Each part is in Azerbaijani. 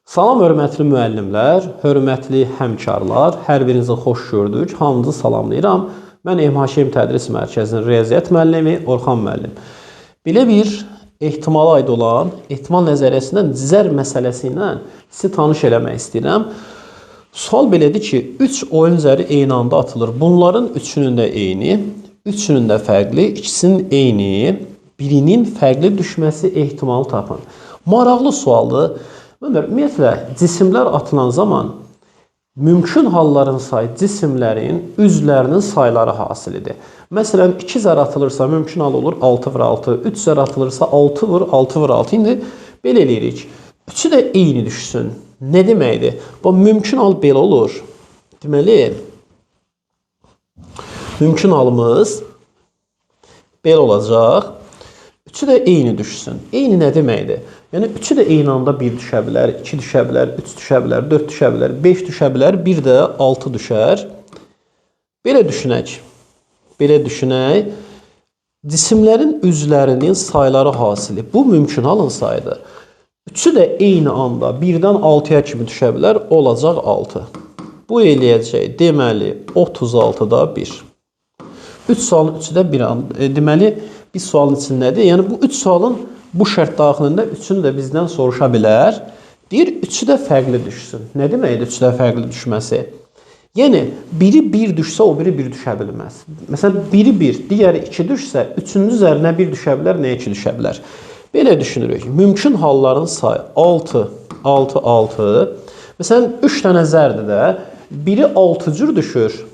Salam hörmətli müəllimlər, hörmətli həmkarlar, hər birinizi xoş gördük, hamınızı salamlayıram. Mən MHŞM Tədris Mərkəzinin riyaziyyat müəllimi Orxan müəllim. Belə bir ehtimala aid olan ehtimal nəzəriyyəsindən zərb məsələsi ilə sizi tanış eləmək istəyirəm. Sual belədir ki, 3 oyun zəri eyni anda atılır. Bunların üçünün də eyni, üçünün də fərqli, ikisinin eyni, birinin fərqli düşməsi ehtimalı tapın. Maraqlı sualdır. Ümumiyyətlə, cisimlər atılan zaman mümkün halların sayı cisimlərin üzvlərinin sayları hasilidir. Məsələn, 2 zər atılırsa mümkün hal olur 6 vur 6, 3 zər atılırsa 6 vur 6 vur 6. İndi belə eləyirik. Üçü də eyni düşsün. Nə deməkdir? Bu mümkün hal belə olur. Deməli, mümkün halımız belə olacaq. Üçü də eyni düşsün. Eyni nə deməkdir? Yəni, üçü də eyni anda 1 düşə bilər, 2 düşə bilər, 3 düşə bilər, 4 düşə bilər, 5 düşə bilər, bir də 6 düşər. Belə düşünək. Belə düşünək. Cisimlərin üzvlərinin sayları hasili. Bu mümkün halın sayıdır. Üçü də eyni anda 1-dən 6-ya kimi düşə bilər, olacaq 6. Bu eləyəcək. Deməli, 36-da 1. 3 sualın üçü də bir anda. Deməli, bir sualın içindədir. Yəni, bu 3 sualın bu şərt daxilində üçünü də bizdən soruşa bilər. Deyir, üçü də fərqli düşsün. Nə deməkdir üçü də fərqli düşməsi? Yəni, biri 1 düşsə, o biri 1 düşə bilməz. Məsələn, biri 1, digəri 2 düşsə, üçüncü zərinə 1 düşə bilər, nə 2 düşə bilər? Belə düşünürük. Mümkün halların sayı 6, 6, 6. Məsələn, 3 dənə zərdir də, biri 6 cür düşür,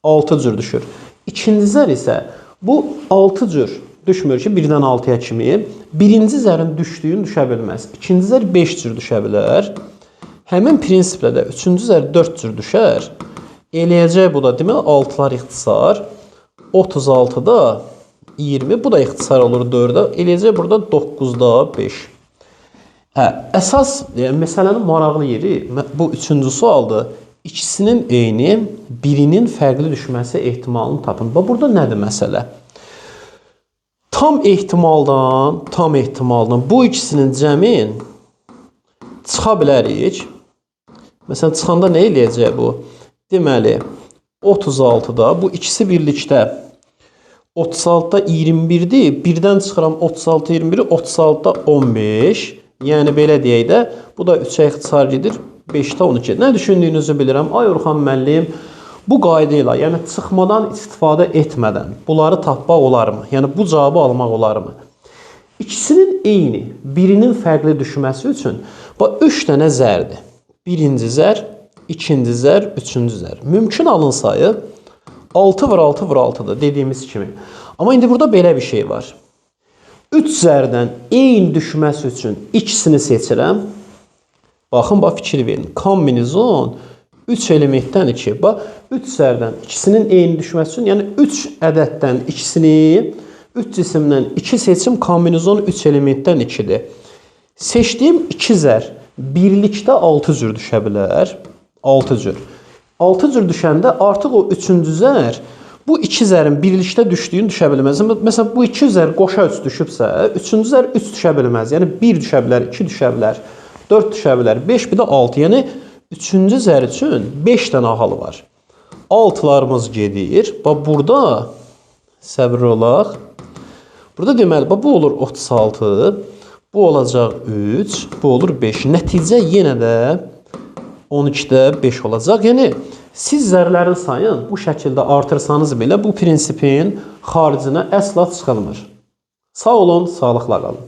6 cür düşür. İkinci zər isə bu 6 cür düşmür ki, 1-dən 6-ya kimi. Birinci zərin düşdüyünü düşə bilməz. İkinci zər 5 cür düşə bilər. Həmin prinsiplə də üçüncü zər 4 cür düşər. Eləyəcək bu da, deməli, 6-lar ixtisar. 36-da 20, bu da ixtisar olur 4-də. Eləyəcək burada 9-da 5. Əsas məsələnin maraqlı yeri bu üçüncü sualdır. İkisinin eyni, birinin fərqli düşməsi ehtimalını tapın. Burada nədir məsələ? Tam ehtimaldan bu ikisinin cəmin çıxa bilərik. Məsələn, çıxanda nə eləyəcək bu? Deməli, 36-da, bu ikisi birlikdə 36-da 21-dir. Birdən çıxıram 36, 21-i, 36-da 15. Yəni, belə deyək də, bu da 3-ə ixtisar gedir, 5-də 12. Nə düşündüyünüzü bilirəm. Ay Orxan müəllim, bu qayda ilə, yəni çıxmadan istifadə etmədən bunları tapmaq olarmı? Yəni, bu cavabı almaq olarmı? İkisinin eyni, birinin fərqli düşməsi üçün 3 dənə zərdir. Birinci zər, ikinci zər, üçüncü zər. Mümkün halın sayı 6 vur 6 vur 6'dır dediyimiz kimi. Amma indi burada belə bir şey var. 3 zərdən eyni düşməsi üçün ikisini seçirəm. Baxın, fikir verin. Kombinizon 3 elementdən 2. 3 zərdən ikisinin eyni düşməsi üçün, yəni 3 ədəddən ikisini, 3 cisimdən 2 seçim, kombinizon 3 elementdən 2-dir. Seçdiyim 2 zər birlikdə 6 cür düşə bilər. 6 cür. 6 cür düşəndə artıq o 3-cü zər bu 2 zərin birlikdə düşdüyünü düşə bilməz. Məsələn, bu 2 zər qoşa 3 düşübsə, 3-cü zər 3 düşə bilməz. Yəni 1 düşə bilər, 2 düşə bilər, 4 düşə bilər, 5, bir də 6. Yəni, 3-cü zər üçün 5 dənə halı var. 6-larımız gedir. Burada, səbir olaq. Burada deməli, bu olur 36, bu olacaq 3, bu olur 5. Nəticə yenə də 12-də 5 olacaq. Yəni, siz zərlərin sayın bu şəkildə artırsanız belə bu prinsipin xaricinə əsla çıxılmır. Sağ olun, sağlıqla qalın.